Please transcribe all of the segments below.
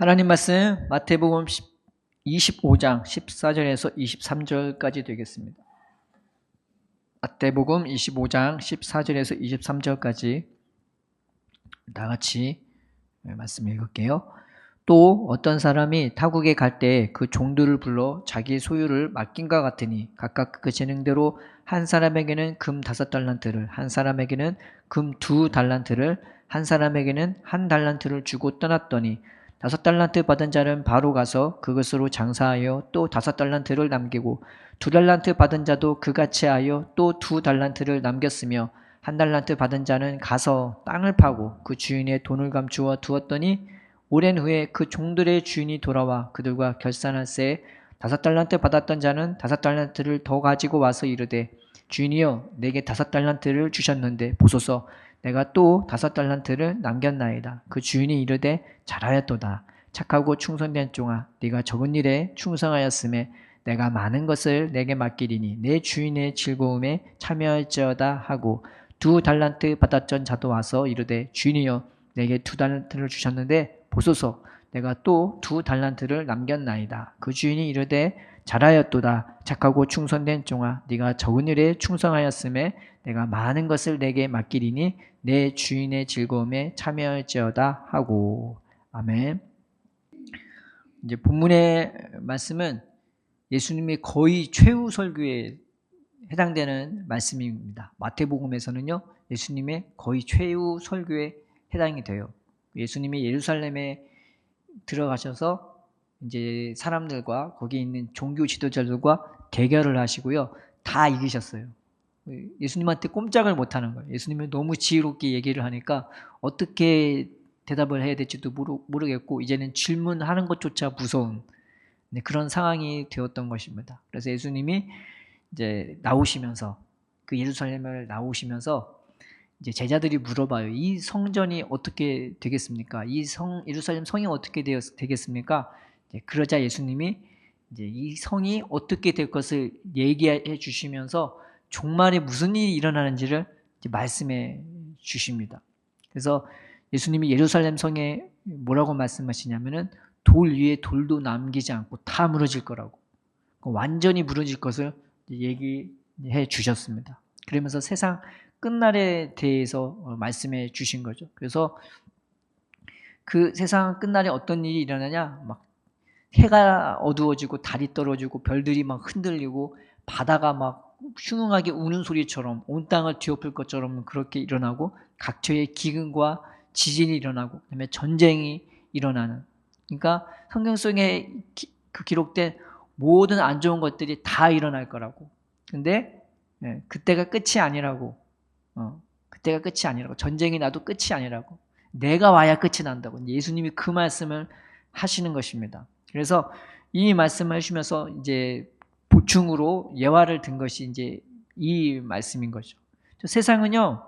하나님 말씀 마태복음 25장 14절에서 23절까지 되겠습니다. 마태복음 25장 14절에서 23절까지 다 같이 말씀 읽을게요. 또 어떤 사람이 타국에 갈 때 그 종들을 불러 자기 소유를 맡긴과 같으니 각각 그 재능대로 한 사람에게는 금 5달란트를, 한 사람에게는 금 2달란트를, 한 사람에게는 1달란트를 주고 떠났더니 5달란트 받은 자는 바로 가서 그것으로 장사하여 또 5달란트를 남기고 2달란트 받은 자도 그같이 하여 또 2달란트를 남겼으며 1달란트 받은 자는 가서 땅을 파고 그 주인의 돈을 감추어 두었더니 오랜 후에 그 종들의 주인이 돌아와 그들과 결산할새 5달란트 받았던 자는 5달란트를 더 가지고 와서 이르되 주인이여 내게 5달란트를 주셨는데 보소서 내가 또 5달란트를 남겼나이다. 그 주인이 이르되 잘하였도다. 착하고 충성된 종아 네가 적은 일에 충성하였음에 내가 많은 것을 내게 맡기리니 내 주인의 즐거움에 참여할지어다 하고 2달란트 받았던 자도 와서 이르되 주인이여 내게 2달란트를 주셨는데 보소서 내가 또 2달란트를 남겼나이다. 그 주인이 이르되 잘하였도다. 착하고 충성된 종아 네가 적은 일에 충성하였음에 내가 많은 것을 내게 맡기리니 내 주인의 즐거움에 참여할지어다 하고. 아멘. 이제 본문의 말씀은 예수님의 거의 최후 설교에 해당되는 말씀입니다. 마태복음에서는요, 예수님의 거의 최후 설교에 해당이 돼요. 예수님이 예루살렘에 들어가셔서 이제 사람들과 거기 있는 종교 지도자들과 대결을 하시고요. 다 이기셨어요. 예수님한테 꼼짝을 못하는 거예요. 예수님이 너무 지혜롭게 얘기를 하니까 어떻게 대답을 해야 될지도 모르겠고 이제는 질문하는 것조차 무서운 그런 상황이 되었던 것입니다. 그래서 예수님이 이제 나오시면서 그 예루살렘을 나오시면서 이제 제자들이 물어봐요. 이 성전이 어떻게 되겠습니까? 예루살렘 성이 어떻게 되겠습니까? 그러자 예수님이 이제 이 성이 어떻게 될 것을 얘기해 주시면서 종말에 무슨 일이 일어나는지를 말씀해 주십니다. 그래서 예수님이 예루살렘 성에 뭐라고 말씀하시냐면은 돌 위에 돌도 남기지 않고 다 무너질 거라고, 완전히 무너질 것을 얘기해 주셨습니다. 그러면서 세상 끝날에 대해서 말씀해 주신 거죠. 그래서 그 세상 끝날에 어떤 일이 일어나냐, 막 해가 어두워지고 달이 떨어지고 별들이 막 흔들리고 바다가 막 흉흉하게 우는 소리처럼 온 땅을 뒤엎을 것처럼 그렇게 일어나고 각처의 기근과 지진이 일어나고 그다음에 전쟁이 일어나는, 그러니까 성경 속에 그 기록된 모든 안 좋은 것들이 다 일어날 거라고. 근데 그때가 끝이 아니라고. 그때가 끝이 아니라고. 전쟁이 나도 끝이 아니라고. 내가 와야 끝이 난다고. 예수님이 그 말씀을 하시는 것입니다. 그래서 이 말씀을 해주면서 이제 보충으로 예화를 든 것이 이제 이 말씀인 거죠. 세상은요,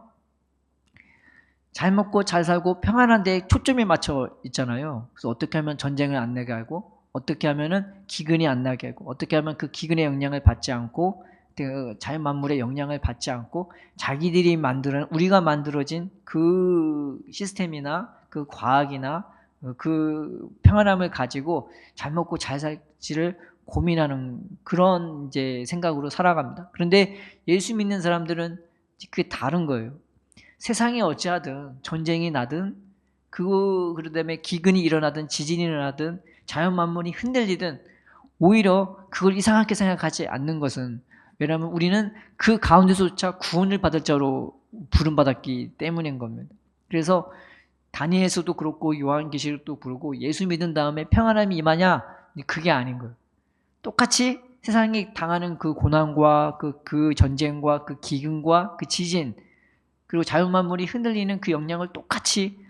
잘 먹고 잘 살고 평안한 데 초점이 맞춰 있잖아요. 그래서 어떻게 하면 전쟁을 안 나게 하고, 어떻게 하면은 기근이 안 나게 하고, 어떻게 하면 그 기근의 영향을 받지 않고, 그 자연 만물의 영향을 받지 않고, 자기들이 우리가 만들어진 그 시스템이나 그 과학이나 그 평안함을 가지고 잘 먹고 잘 살지를 고민하는 그런 이제 생각으로 살아갑니다. 그런데 예수 믿는 사람들은 그게 다른 거예요. 세상이 어찌하든 전쟁이 나든 그다음에 기근이 일어나든 지진이 일어나든 자연 만물이 흔들리든 오히려 그걸 이상하게 생각하지 않는 것은, 왜냐하면 우리는 그 가운데서조차 구원을 받을 자로 부름받았기 때문인 겁니다. 그래서 다니엘서도 그렇고 요한계시록도 그렇고 예수 믿은 다음에 평안함이 임하냐? 그게 아닌 거예요. 똑같이 세상이 당하는 그 고난과 그 전쟁과 그 기근과 그 지진 그리고 자연만물이 흔들리는 그 영향을 똑같이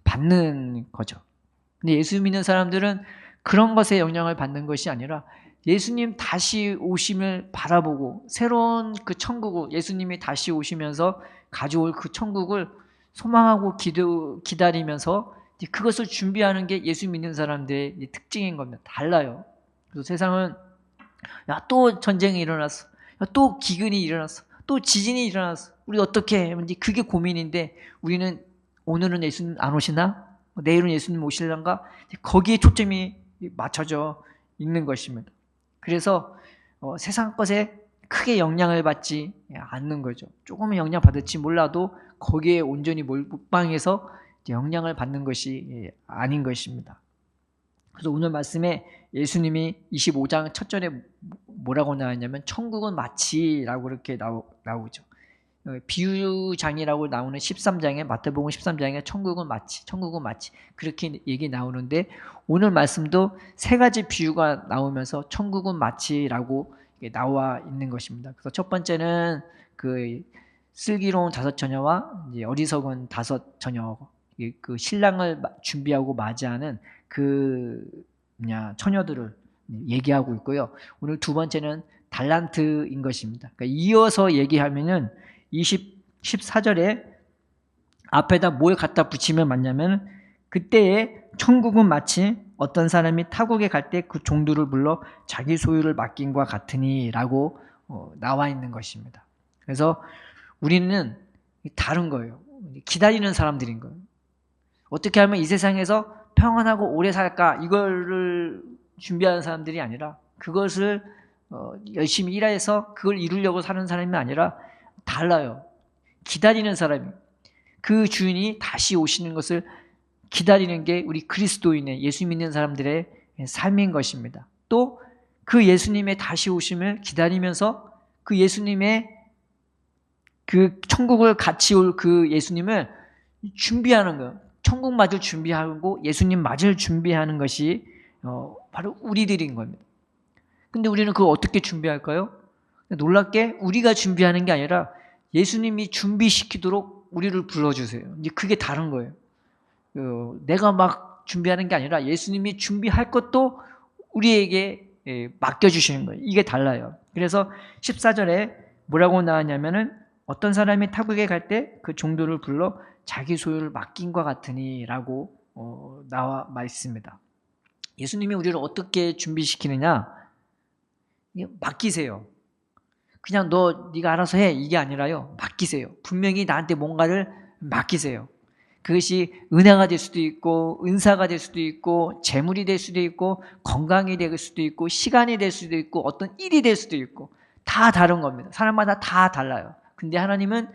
받는 거죠. 근데 예수 믿는 사람들은 그런 것에 영향을 받는 것이 아니라 예수님 다시 오심을 바라보고 새로운 그 천국을, 예수님이 다시 오시면서 가져올 그 천국을 소망하고 기다리면서 그것을 준비하는 게 예수 믿는 사람들의 특징인 겁니다. 달라요. 그래서 세상은 야, 또 전쟁이 일어났어. 야, 또 기근이 일어났어. 또 지진이 일어났어. 우리 어떻게 해? 그게 고민인데 우리는 오늘은 예수님 안 오시나? 내일은 예수님 오실란가? 거기에 초점이 맞춰져 있는 것입니다. 그래서 세상 것에 크게 영향을 받지 않는 거죠. 조금은 영향 받을지 몰라도 거기에 온전히 몰빵해서 영향을 받는 것이 아닌 것입니다. 그래서 오늘 말씀에 예수님이 25장 첫 절에 뭐라고 나왔냐면 천국은 마치라고 이렇게 나오죠. 비유장이라고 나오는 13장에 마태복음 13장에 천국은 마치, 천국은 마치 그렇게 얘기 나오는데 오늘 말씀도 세 가지 비유가 나오면서 천국은 마치라고 나와 있는 것입니다. 그래서 첫 번째는 그 슬기로운 5처녀와 이제 어리석은 5처녀, 그 신랑을 준비하고 맞이하는 그 처녀들을 얘기하고 있고요. 오늘 두 번째는 달란트인 것입니다. 그러니까 이어서 얘기하면은 14절에 앞에다 뭘 갖다 붙이면 맞냐면 그때에 천국은 마치 어떤 사람이 타국에 갈 때 그 종들을 불러 자기 소유를 맡긴과 같으니 라고 나와 있는 것입니다. 그래서 우리는 다른 거예요. 기다리는 사람들인 거예요. 어떻게 하면 이 세상에서 평안하고 오래 살까 이거를 준비하는 사람들이 아니라 그것을 열심히 일해서 그걸 이루려고 사는 사람이 아니라 달라요. 기다리는 사람이 그 주인이 다시 오시는 것을 기다리는 게 우리 그리스도인의 예수 믿는 사람들의 삶인 것입니다. 또 그 예수님의 다시 오심을 기다리면서 그 예수님의 그 천국을 같이 올 그 예수님을 준비하는 거예요. 천국 맞을 준비하고 예수님 맞을 준비하는 것이 바로 우리들인 겁니다. 근데 우리는 그걸 어떻게 준비할까요? 놀랍게 우리가 준비하는 게 아니라 예수님이 준비시키도록 우리를 불러주세요. 이제 그게 다른 거예요. 내가 막 준비하는 게 아니라 예수님이 준비할 것도 우리에게 맡겨주시는 거예요. 이게 달라요. 그래서 14절에 뭐라고 나왔냐면은 어떤 사람이 타국에 갈 때 그 종들을 불러 자기 소유를 맡긴과 같으니 라고 나와 있습니다. 예수님이 우리를 어떻게 준비시키느냐? 맡기세요. 그냥 네가 알아서 해 이게 아니라요. 맡기세요. 분명히 나한테 뭔가를 맡기세요. 그것이 은혜가 될 수도 있고 은사가 될 수도 있고 재물이 될 수도 있고 건강이 될 수도 있고 시간이 될 수도 있고 어떤 일이 될 수도 있고 다 다른 겁니다. 사람마다 다 달라요. 근데 하나님은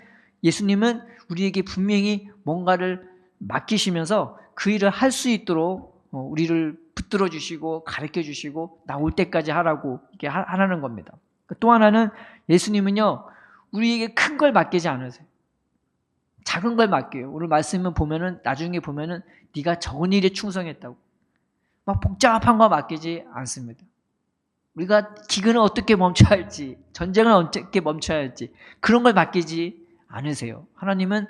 예수님은 우리에게 분명히 뭔가를 맡기시면서 그 일을 할 수 있도록 우리를 붙들어 주시고 가르쳐 주시고 나올 때까지 하라고 이렇게 하라는 겁니다. 또 하나는 예수님은요 우리에게 큰 걸 맡기지 않으세요. 작은 걸 맡겨요. 오늘 말씀을 보면은 나중에 보면은 네가 적은 일에 충성했다고 막 복잡한 거 맡기지 않습니다. 우리가 기근을 어떻게 멈춰야 할지 전쟁을 어떻게 멈춰야 할지 그런 걸 맡기지 않으세요. 하나님은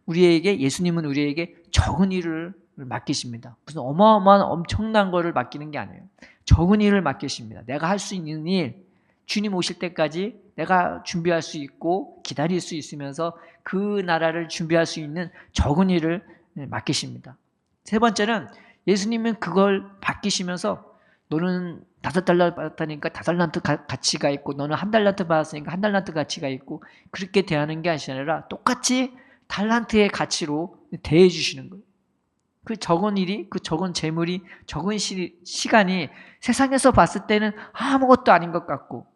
우리에게 예수님은 우리에게 적은 일을 맡기십니다. 무슨 어마어마한 엄청난 거를 맡기는 게 아니에요. 적은 일을 맡기십니다. 내가 할 수 있는 일 주님 오실 때까지 내가 준비할 수 있고 기다릴 수 있으면서 그 나라를 준비할 수 있는 적은 일을 맡기십니다. 세 번째는 예수님은 그걸 맡기시면서 너는 5달러 받았다니까 5달란트 가치가 있고 너는 1달란트 받았으니까 1달란트 가치가 있고 그렇게 대하는 게 아니라 똑같이 달란트의 가치로 대해 주시는 거예요. 그 적은 일이 그 적은 재물이 적은 시간이 세상에서 봤을 때는 아무것도 아닌 것 같고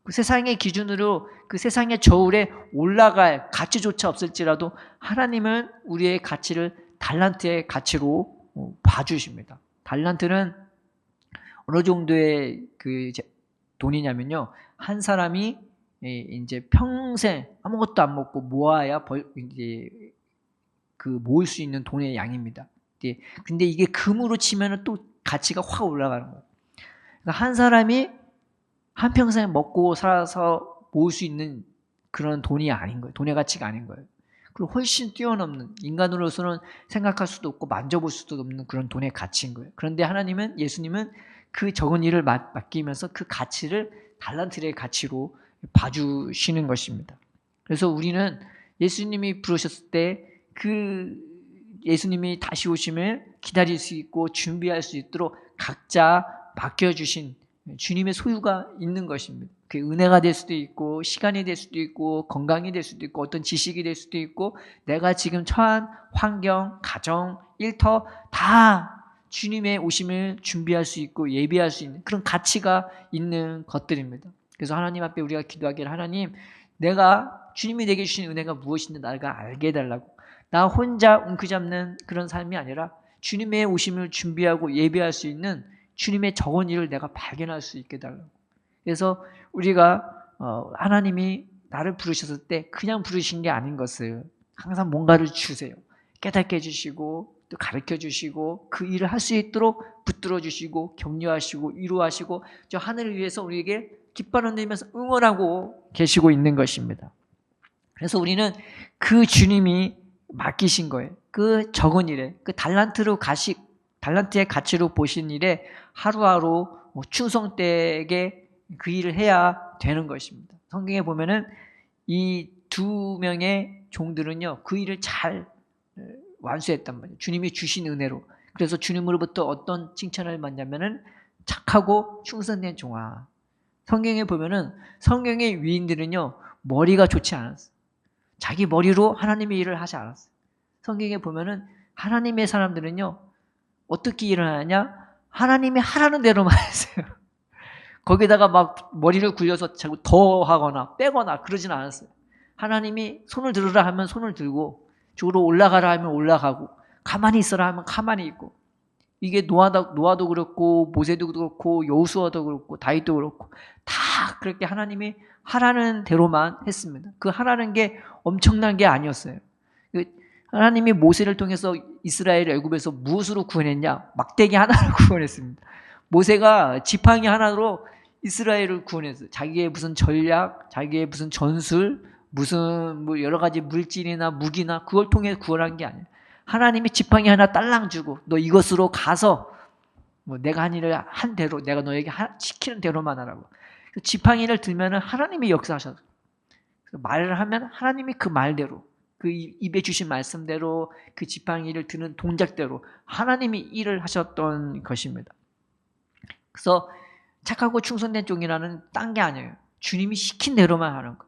그 세상의 기준으로 그 세상의 저울에 올라갈 가치조차 없을지라도 하나님은 우리의 가치를 달란트의 가치로 봐주십니다. 달란트는 어느 정도의 그 돈이냐면요. 한 사람이 이제 평생 아무것도 안 먹고 모아야 이제 그 모을 수 있는 돈의 양입니다. 근데 이게 금으로 치면은 또 가치가 확 올라가는 거예요. 그러니까 한 사람이 한평생 먹고 살아서 모을 수 있는 그런 돈이 아닌 거예요. 돈의 가치가 아닌 거예요. 그리고 훨씬 뛰어넘는 인간으로서는 생각할 수도 없고 만져볼 수도 없는 그런 돈의 가치인 거예요. 그런데 하나님은 예수님은 그 적은 일을 맡기면서 그 가치를 달란트의 가치로 봐주시는 것입니다. 그래서 우리는 예수님이 부르셨을 때 그 예수님이 다시 오심을 기다릴 수 있고 준비할 수 있도록 각자 맡겨주신 주님의 소유가 있는 것입니다. 그게 은혜가 될 수도 있고 시간이 될 수도 있고 건강이 될 수도 있고 어떤 지식이 될 수도 있고 내가 지금 처한 환경, 가정, 일터 다 주님의 오심을 준비할 수 있고 예비할 수 있는 그런 가치가 있는 것들입니다. 그래서 하나님 앞에 우리가 기도하기를 하나님 내가 주님이 내게 주신 은혜가 무엇인지 내가 알게 해달라고 나 혼자 움켜잡는 그런 삶이 아니라 주님의 오심을 준비하고 예비할 수 있는 주님의 적은 일을 내가 발견할 수 있게 해달라고 그래서 우리가 하나님이 나를 부르셨을 때 그냥 부르신 게 아닌 것을 항상 뭔가를 주세요. 깨닫게 해주시고 또 가르쳐 주시고 그 일을 할 수 있도록 붙들어 주시고 격려하시고 위로하시고 저 하늘을 위해서 우리에게 깃발 흔들면서 응원하고 계시고 있는 것입니다. 그래서 우리는 그 주님이 맡기신 거예요. 그 적은 일에 그 달란트의 가치로 보신 일에 하루하루 충성되게 그 일을 해야 되는 것입니다. 성경에 보면은 이 두 명의 종들은요 그 일을 잘 완수했단 말이에요. 주님이 주신 은혜로. 그래서 주님으로부터 어떤 칭찬을 받냐면은 착하고 충성된 종아. 성경에 보면은 성경의 위인들은요 머리가 좋지 않았어요. 자기 머리로 하나님의 일을 하지 않았어요. 성경에 보면은 하나님의 사람들은요 어떻게 일을 하냐? 하나님이 하라는 대로만 했어요. 거기다가 막 머리를 굴려서 자꾸 더 하거나 빼거나 그러진 않았어요. 하나님이 손을 들으라 하면 손을 들고 저기로 올라가라 하면 올라가고 가만히 있어라 하면 가만히 있고 이게 노아도 그렇고 모세도 그렇고 여호수아도 그렇고 다윗도 그렇고 다 그렇게 하나님이 하라는 대로만 했습니다. 그 하라는 게 엄청난 게 아니었어요. 하나님이 모세를 통해서 이스라엘을 애굽에서 무엇으로 구원했냐? 막대기 하나로 구원했습니다. 모세가 지팡이 하나로 이스라엘을 구원했어요. 자기의 무슨 전략, 자기의 무슨 전술, 무슨 뭐 여러 가지 물질이나 무기나 그걸 통해 구원한 게 아니에요. 하나님이 지팡이 하나 딸랑 주고 너 이것으로 가서 뭐 내가 한 일을 한 대로 내가 너에게 시키는 대로만 하라고. 지팡이를 들면은 하나님이 역사하셔서 말을 하면 하나님이 그 말대로 그 입에 주신 말씀대로 그 지팡이를 드는 동작대로 하나님이 일을 하셨던 것입니다. 그래서 착하고 충성된 종이라는 딴 게 아니에요. 주님이 시킨 대로만 하는 거.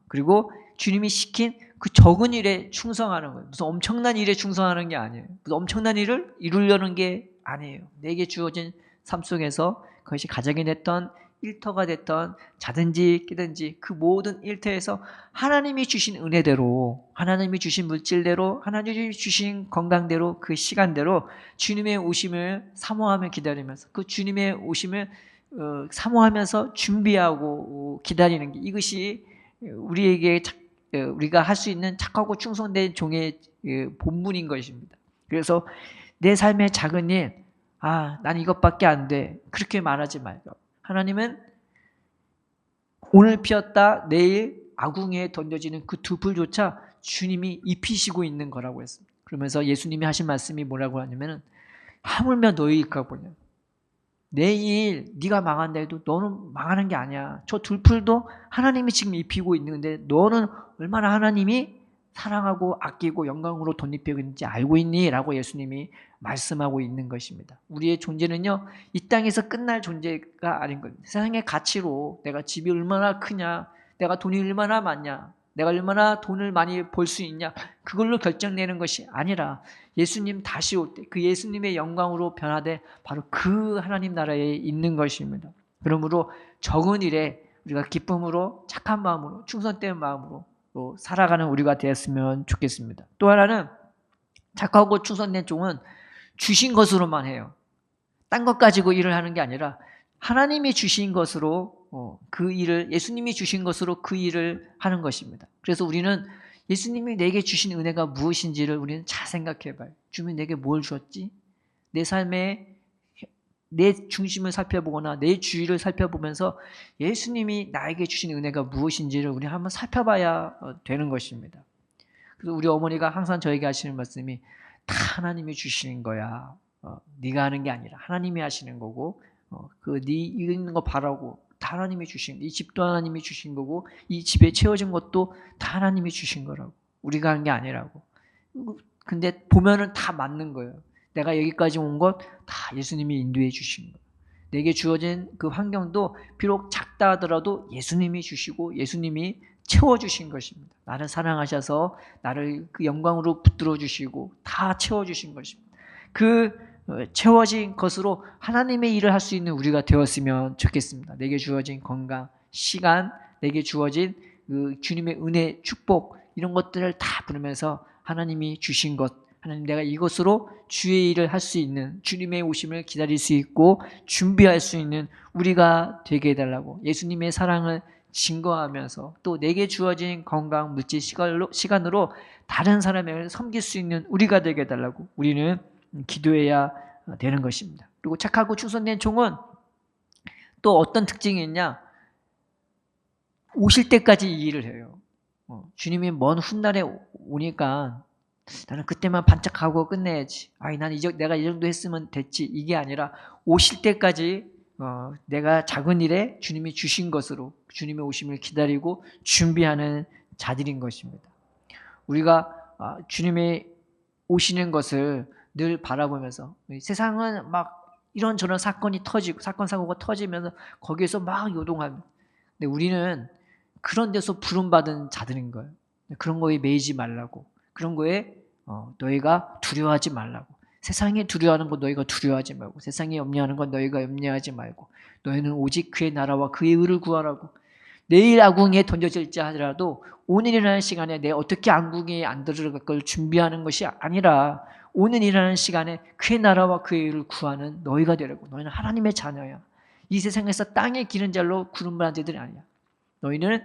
그리고 주님이 시킨 그 적은 일에 충성하는 거예요. 무슨 엄청난 일에 충성하는 게 아니에요. 무슨 엄청난 일을 이루려는 게 아니에요. 내게 주어진 삶 속에서 그것이 가정이 됐던 일터가 됐던 자든지 끼든지 그 모든 일터에서 하나님이 주신 은혜대로 하나님이 주신 물질대로 하나님이 주신 건강대로 그 시간대로 주님의 오심을 사모하며 기다리면서 그 주님의 오심을 사모하면서 준비하고 기다리는 게 이것이 우리가 할 수 있는 착하고 충성된 종의 본분인 것입니다. 그래서 내 삶의 작은 일, 난 이것밖에 안 돼. 그렇게 말하지 말고 하나님은 오늘 피었다 내일 아궁이에 던져지는 그 두 풀조차 주님이 입히시고 있는 거라고 했습니다. 그러면서 예수님이 하신 말씀이 뭐라고 하냐면은 하물며 너희일까 보냐. 내일 네가 망한다 해도 너는 망하는 게 아니야. 저 두 풀도 하나님이 지금 입히고 있는데 너는 얼마나 하나님이 사랑하고 아끼고 영광으로 덧입히고 있는지 알고 있니? 라고 예수님이 말씀하고 있는 것입니다. 우리의 존재는요 이 땅에서 끝날 존재가 아닌 겁니다. 세상의 가치로 내가 집이 얼마나 크냐, 내가 돈이 얼마나 많냐, 내가 얼마나 돈을 많이 벌 수 있냐 그걸로 결정내는 것이 아니라 예수님 다시 올 때 그 예수님의 영광으로 변화돼 바로 그 하나님 나라에 있는 것입니다. 그러므로 적은 일에 우리가 기쁨으로 착한 마음으로 충성된 마음으로 살아가는 우리가 되었으면 좋겠습니다. 또 하나는 착하고 충성된 종은 주신 것으로만 해요. 딴 것 가지고 일을 하는 게 아니라 하나님이 주신 것으로 그 일을 예수님이 주신 것으로 그 일을 하는 것입니다. 그래서 우리는 예수님이 내게 주신 은혜가 무엇인지를 우리는 잘 생각해 봐요. 주님이 내게 뭘 주었지? 내 삶에 내 중심을 살펴보거나 내 주위를 살펴보면서 예수님이 나에게 주신 은혜가 무엇인지를 우리 한번 살펴봐야 되는 것입니다. 그래서 우리 어머니가 항상 저에게 하시는 말씀이 다 하나님이 주시는 거야. 네가 하는 게 아니라 하나님이 하시는 거고 네 있는 거 바라고 다 하나님이 주신 이 집도 하나님이 주신 거고 이 집에 채워진 것도 다 하나님이 주신 거라고 우리가 한 게 아니라고. 근데 보면은 다 맞는 거예요. 내가 여기까지 온 것 다 예수님이 인도해 주신 거예요. 내게 주어진 그 환경도 비록 작다 하더라도 예수님이 주시고 예수님이 채워주신 것입니다. 나를 사랑하셔서 나를 그 영광으로 붙들어 주시고 다 채워주신 것입니다. 그 채워진 것으로 하나님의 일을 할 수 있는 우리가 되었으면 좋겠습니다. 내게 주어진 건강, 시간, 내게 주어진 그 주님의 은혜, 축복 이런 것들을 다 부르면서 하나님이 주신 것, 하나님 내가 이것으로 주의 일을 할 수 있는, 주님의 오심을 기다릴 수 있고 준비할 수 있는 우리가 되게 해달라고 예수님의 사랑을 증거하면서 또 내게 주어진 건강, 물질, 시간으로 다른 사람을 섬길 수 있는 우리가 되게 해달라고 우리는 기도해야 되는 것입니다. 그리고 착하고 충성된 종은 또 어떤 특징이 있냐? 오실 때까지 이 일을 해요. 주님이 먼 훗날에 오니까 나는 그때만 반짝하고 끝내야지. 나는 내가 이 정도 했으면 됐지. 이게 아니라 오실 때까지 내가 작은 일에 주님이 주신 것으로 주님의 오심을 기다리고 준비하는 자들인 것입니다. 우리가 주님의 오시는 것을 늘 바라보면서 세상은 막 이런저런 사건이 터지고 사건 사고가 터지면서 거기에서 막 요동합니다. 근데 우리는 그런 데서 부름받은 자들인 거예요. 그런 거에 매이지 말라고. 그런 거에 너희가 두려워하지 말라고. 세상에 두려워하는 거 너희가 두려워하지 말고, 세상에 염려하는 건 너희가 염려하지 말고, 너희는 오직 그의 나라와 그의 의를 구하라고. 내일 악궁에 던져질지 하더라도 오늘이라는 시간에 내 어떻게 악궁에 안 들어갈 걸 준비하는 것이 아니라 오늘이라는 시간에 그의 나라와 그의 의를 구하는 너희가 되라고. 너희는 하나님의 자녀야. 이 세상에서 땅에 기른 잘로 구름받은 자들이 아니야. 너희는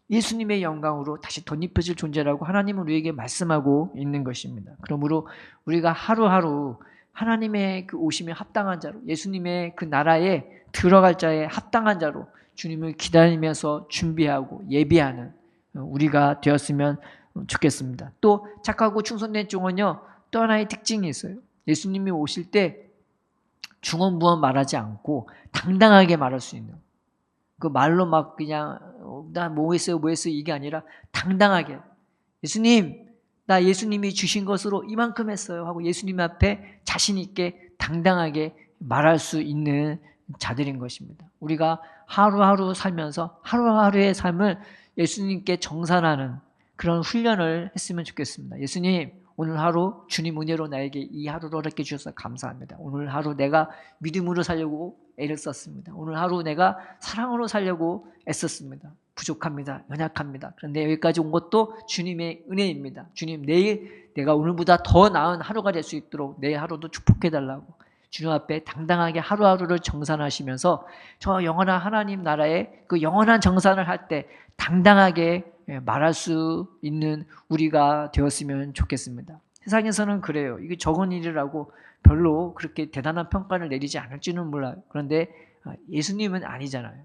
예수님의 영광으로 다시 덧입혀질 존재라고 하나님은 우리에게 말씀하고 있는 것입니다. 그러므로 우리가 하루하루 하나님의 그 오심에 합당한 자로, 예수님의 그 나라에 들어갈 자에 합당한 자로 주님을 기다리면서 준비하고 예비하는 우리가 되었으면 좋겠습니다. 또 착하고 충성된 종은요, 또 하나의 특징이 있어요. 예수님이 오실 때 중언부언 말하지 않고 당당하게 말할 수 있는, 그 말로 막 그냥 나 뭐 했어요 이게 아니라 당당하게 예수님, 나 예수님이 주신 것으로 이만큼 했어요 하고 예수님 앞에 자신 있게 당당하게 말할 수 있는 자들인 것입니다. 우리가 하루하루 살면서 하루하루의 삶을 예수님께 정산하는 그런 훈련을 했으면 좋겠습니다. 예수님, 오늘 하루 주님 은혜로 나에게 이 하루를 허락해 주셔서 감사합니다. 오늘 하루 내가 믿음으로 살려고 애를 썼습니다. 오늘 하루 내가 사랑으로 살려고 애썼습니다. 부족합니다. 연약합니다. 그런데 여기까지 온 것도 주님의 은혜입니다. 주님, 내일 내가 오늘보다 더 나은 하루가 될 수 있도록 내 하루도 축복해달라고 주님 앞에 당당하게 하루하루를 정산하시면서 저 영원한 하나님 나라의 그 영원한 정산을 할 때 당당하게 말할 수 있는 우리가 되었으면 좋겠습니다. 세상에서는 그래요. 이게 적은 일이라고 별로 그렇게 대단한 평가를 내리지 않을지는 몰라요. 그런데 예수님은 아니잖아요.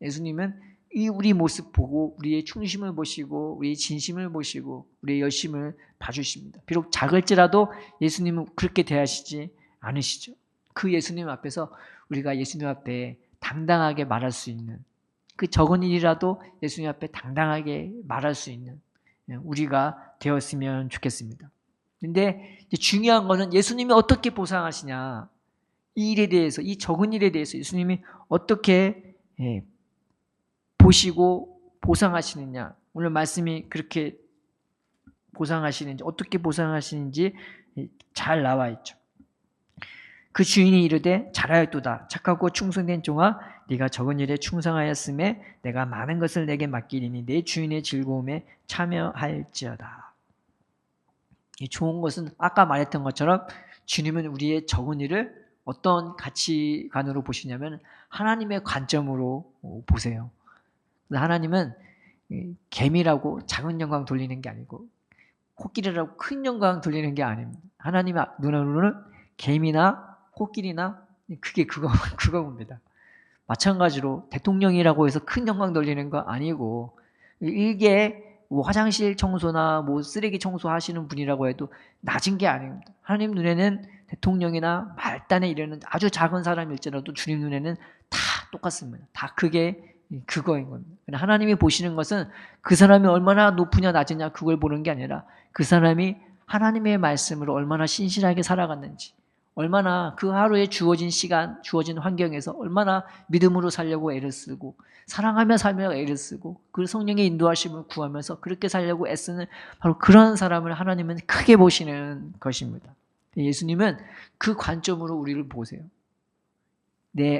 예수님은 이 우리 모습 보고 우리의 충심을 보시고 우리의 진심을 보시고 우리의 열심을 봐주십니다. 비록 작을지라도 예수님은 그렇게 대하시지 않으시죠. 그 예수님 앞에서 우리가 예수님 앞에 당당하게 말할 수 있는, 그 적은 일이라도 예수님 앞에 당당하게 말할 수 있는 우리가 되었으면 좋겠습니다. 근데 중요한 것은 예수님이 어떻게 보상하시냐, 이 일에 대해서, 이 적은 일에 대해서 예수님이 어떻게 보시고 보상하시느냐, 오늘 말씀이 그렇게 보상하시는지, 어떻게 보상하시는지 잘 나와 있죠. 그 주인이 이르되 잘하였도다. 착하고 충성된 종아, 네가 적은 일에 충성하였음에 내가 많은 것을 내게 맡기리니 내 주인의 즐거움에 참여할지어다. 이 좋은 것은 아까 말했던 것처럼 주님은 우리의 적은 일을 어떤 가치관으로 보시냐면 하나님의 관점으로 보세요. 하나님은 개미라고 작은 영광 돌리는 게 아니고 코끼리라고 큰 영광 돌리는 게 아닙니다. 하나님 눈으로는 개미나 코끼리나 그게 그겁니다. 마찬가지로 대통령이라고 해서 큰 영광 돌리는 거 아니고, 이게 화장실 청소나 쓰레기 청소하시는 분이라고 해도 낮은 게 아닙니다. 하나님 눈에는 대통령이나 말단에 이르는 아주 작은 사람일지라도 주님 눈에는 다 똑같습니다. 다 그게 그거인 겁니다. 하나님이 보시는 것은 그 사람이 얼마나 높으냐 낮으냐 그걸 보는 게 아니라 그 사람이 하나님의 말씀으로 얼마나 신실하게 살아갔는지, 얼마나 그 하루에 주어진 시간, 주어진 환경에서 얼마나 믿음으로 살려고 애를 쓰고 사랑하며 살며 애를 쓰고 그 성령의 인도하심을 구하면서 그렇게 살려고 애쓰는 바로 그런 사람을 하나님은 크게 보시는 것입니다. 예수님은 그 관점으로 우리를 보세요.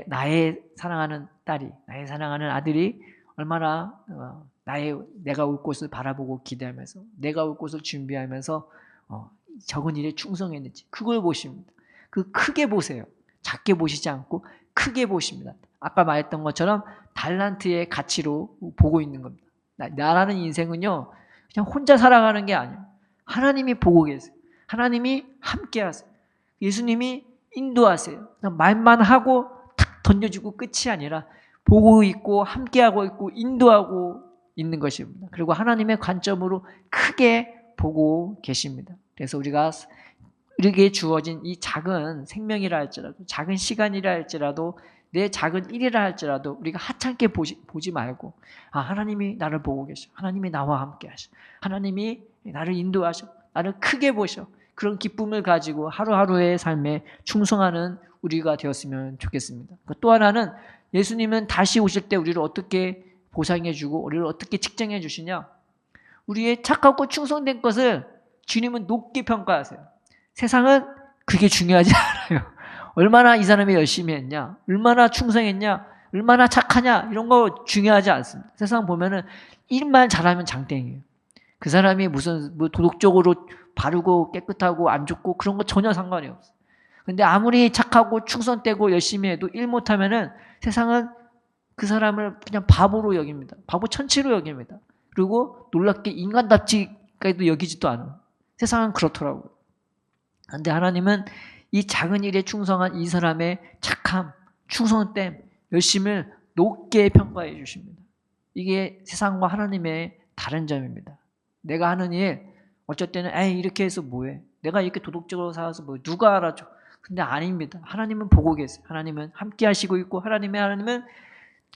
나의 사랑하는 딸이, 나의 사랑하는 아들이 얼마나 내가 올 곳을 바라보고 기대하면서 내가 올 곳을 준비하면서 적은 일에 충성했는지 그걸 보십니다. 그 크게 보세요. 작게 보시지 않고 크게 보십니다. 아까 말했던 것처럼 달란트의 가치로 보고 있는 겁니다. 나라는 인생은요, 그냥 혼자 살아가는 게 아니에요. 하나님이 보고 계세요. 하나님이 함께 하세요. 예수님이 인도하세요. 그냥 말만 하고 탁 던져주고 끝이 아니라 보고 있고 함께하고 있고 인도하고 있는 것입니다. 그리고 하나님의 관점으로 크게 보고 계십니다. 그래서 우리에게 주어진 이 작은 생명이라 할지라도 작은 시간이라 할지라도 내 작은 일이라 할지라도 우리가 하찮게 보지 말고 하나님이 나를 보고 계셔. 하나님이 나와 함께 하셔. 하나님이 나를 인도하셔. 나를 크게 보셔. 그런 기쁨을 가지고 하루하루의 삶에 충성하는 우리가 되었으면 좋겠습니다. 또 하나는 예수님은 다시 오실 때 우리를 어떻게 보상해 주고 우리를 어떻게 측정해 주시냐. 우리의 착하고 충성된 것을 주님은 높게 평가하세요. 세상은 그게 중요하지 않아요. 얼마나 이 사람이 열심히 했냐, 얼마나 충성했냐, 얼마나 착하냐 이런 거 중요하지 않습니다. 세상 보면은 일만 잘하면 장땡이에요. 그 사람이 무슨 도덕적으로 바르고 깨끗하고 안 좋고 그런 거 전혀 상관이 없어요. 근데 아무리 착하고 충성되고 열심히 해도 일 못하면은 세상은 그 사람을 그냥 바보로 여깁니다. 바보 천치로 여깁니다. 그리고 놀랍게 인간답지까지도 여기지도 않아요. 세상은 그렇더라고요. 그런데 하나님은 이 작은 일에 충성한 이 사람의 착함, 충성됨, 열심을 높게 평가해 주십니다. 이게 세상과 하나님의 다른 점입니다. 내가 하는 일 어쩔 때는 이렇게 해서 뭐해? 내가 이렇게 도덕적으로 살아서 뭐 누가 알아줘? 근데 아닙니다. 하나님은 보고 계세요. 하나님은 함께 하시고 있고 하나님은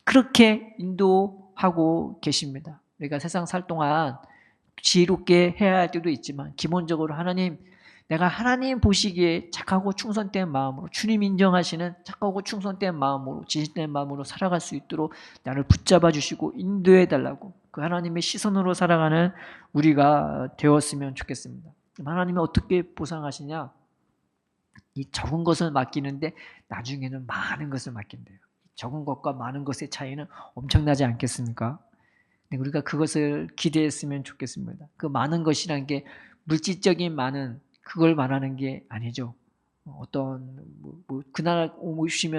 그렇게 인도하고 계십니다. 우리가 세상 살 동안 지혜롭게 해야 할 때도 있지만 기본적으로 내가 하나님 보시기에 착하고 충성된 마음으로 주님 인정하시는 착하고 충성된 마음으로 진실된 마음으로 살아갈 수 있도록 나를 붙잡아 주시고 인도해 달라고 그 하나님의 시선으로 살아가는 우리가 되었으면 좋겠습니다. 하나님이 어떻게 보상하시냐? 이 적은 것을 맡기는데 나중에는 많은 것을 맡긴대요. 적은 것과 많은 것의 차이는 엄청나지 않겠습니까? 우리가 그것을 기대했으면 좋겠습니다. 그 많은 것이란 게 물질적인 많은 그걸 말하는 게 아니죠. 그날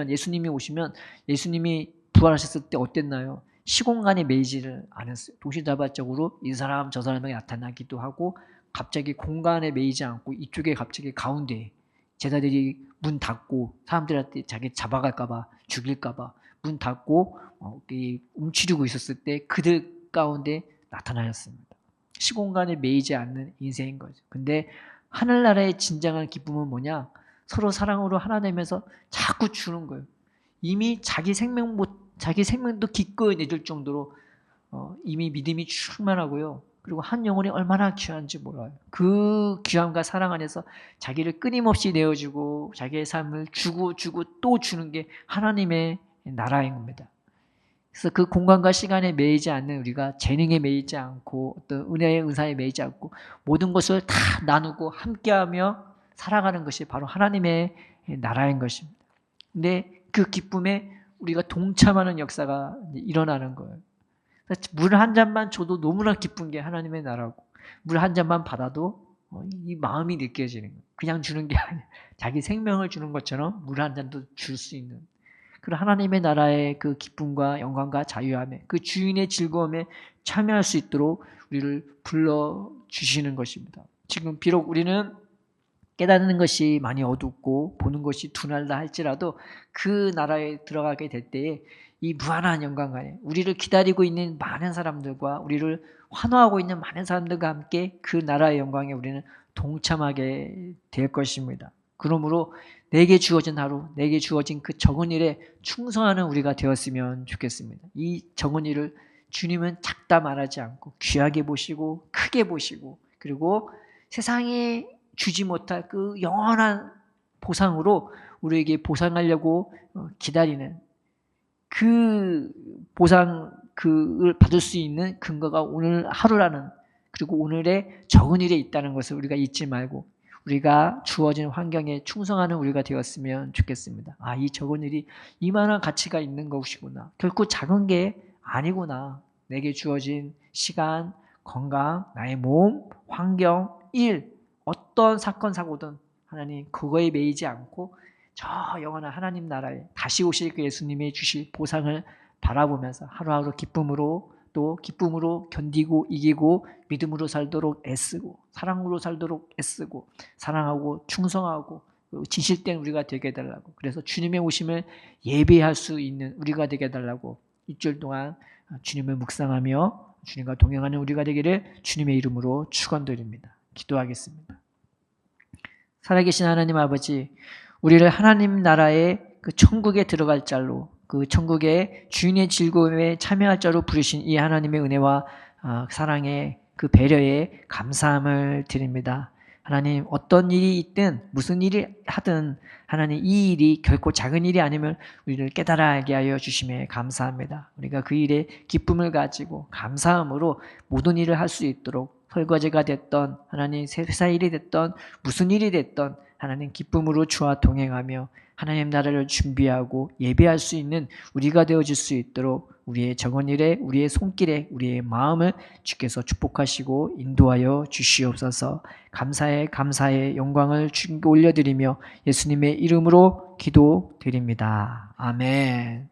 예수님이 오시면 예수님이 부활하셨을 때 어땠나요? 시공간에 매이지를 않았어요. 동시다발적으로 이 사람 저 사람에게 나타나기도 하고 갑자기 공간에 매이지 않고 이쪽에 갑자기 가운데 제자들이 문 닫고 사람들한테 자기 잡아갈까봐 죽일까봐 문 닫고 움츠리고 있었을 때 그들 가운데 나타나셨습니다. 시공간에 매이지 않는 인생인 거죠. 근데 하늘나라의 진정한 기쁨은 뭐냐? 서로 사랑으로 하나 되면서 자꾸 주는 거예요. 이미 자기 생명도 기꺼이 내줄 정도로 이미 믿음이 충만하고요. 그리고 한 영혼이 얼마나 귀한지 몰라요. 그 귀함과 사랑 안에서 자기를 끊임없이 내어주고 자기의 삶을 주고 또 주는 게 하나님의 나라인 겁니다. 그래서 그 공간과 시간에 매이지 않는 우리가 재능에 매이지 않고 어떤 은혜의 은사에 매이지 않고 모든 것을 다 나누고 함께하며 살아가는 것이 바로 하나님의 나라인 것입니다. 근데 그 기쁨에 우리가 동참하는 역사가 일어나는 거예요. 물 한 잔만 줘도 너무나 기쁜 게 하나님의 나라고 물 한 잔만 받아도 이 마음이 느껴지는 거예요. 그냥 주는 게 아니라 자기 생명을 주는 것처럼 물 한 잔도 줄 수 있는 그런 하나님의 나라의 그 기쁨과 영광과 자유함에 그 주인의 즐거움에 참여할 수 있도록 우리를 불러주시는 것입니다. 지금 비록 우리는 깨닫는 것이 많이 어둡고 보는 것이 둔하다 할지라도 그 나라에 들어가게 될 때에 이 무한한 영광관에 우리를 기다리고 있는 많은 사람들과 우리를 환호하고 있는 많은 사람들과 함께 그 나라의 영광에 우리는 동참하게 될 것입니다. 그러므로 내게 주어진 하루, 내게 주어진 그 적은 일에 충성하는 우리가 되었으면 좋겠습니다. 이 적은 일을 주님은 작다 말하지 않고 귀하게 보시고 크게 보시고 그리고 세상이 주지 못할 그 영원한 보상으로 우리에게 보상하려고 기다리는 그 보상 그를 받을 수 있는 근거가 오늘 하루라는, 그리고 오늘의 적은 일에 있다는 것을 우리가 잊지 말고 우리가 주어진 환경에 충성하는 우리가 되었으면 좋겠습니다. 아, 이 적은 일이 이만한 가치가 있는 것이구나. 결코 작은 게 아니구나. 내게 주어진 시간, 건강, 나의 몸, 환경, 일, 어떤 사건 사고든 하나님 그거에 매이지 않고 저 영원한 하나님 나라에 다시 오실 그 예수님이 주실 보상을 바라보면서 하루하루 기쁨으로, 또 기쁨으로 견디고 이기고 믿음으로 살도록 애쓰고 사랑으로 살도록 애쓰고 사랑하고 충성하고 진실된 우리가 되게 해달라고, 그래서 주님의 오심을 예배할 수 있는 우리가 되게 해달라고 일주일 동안 주님을 묵상하며 주님과 동행하는 우리가 되기를 주님의 이름으로 축원드립니다. 기도하겠습니다. 살아계신 하나님 아버지, 우리를 하나님 나라의 그 천국에 들어갈 자로, 그 천국의 주인의 즐거움에 참여할 자로 부르신 이 하나님의 은혜와 사랑에, 그 배려에 감사함을 드립니다. 하나님, 어떤 일이 있든 무슨 일을 하든 하나님 이 일이 결코 작은 일이 아님을 우리를 깨달아게 하여 주심에 감사합니다. 우리가 그 일에 기쁨을 가지고 감사함으로 모든 일을 할 수 있도록, 설거지가 됐던 하나님 회사 일이 됐던 무슨 일이 됐던 하나님 기쁨으로 주와 동행하며 하나님 나라를 준비하고 예배할 수 있는 우리가 되어질 수 있도록 우리의 적은 일에, 우리의 손길에, 우리의 마음을 주께서 축복하시고 인도하여 주시옵소서. 감사의 영광을 주님께 올려드리며 예수님의 이름으로 기도드립니다. 아멘.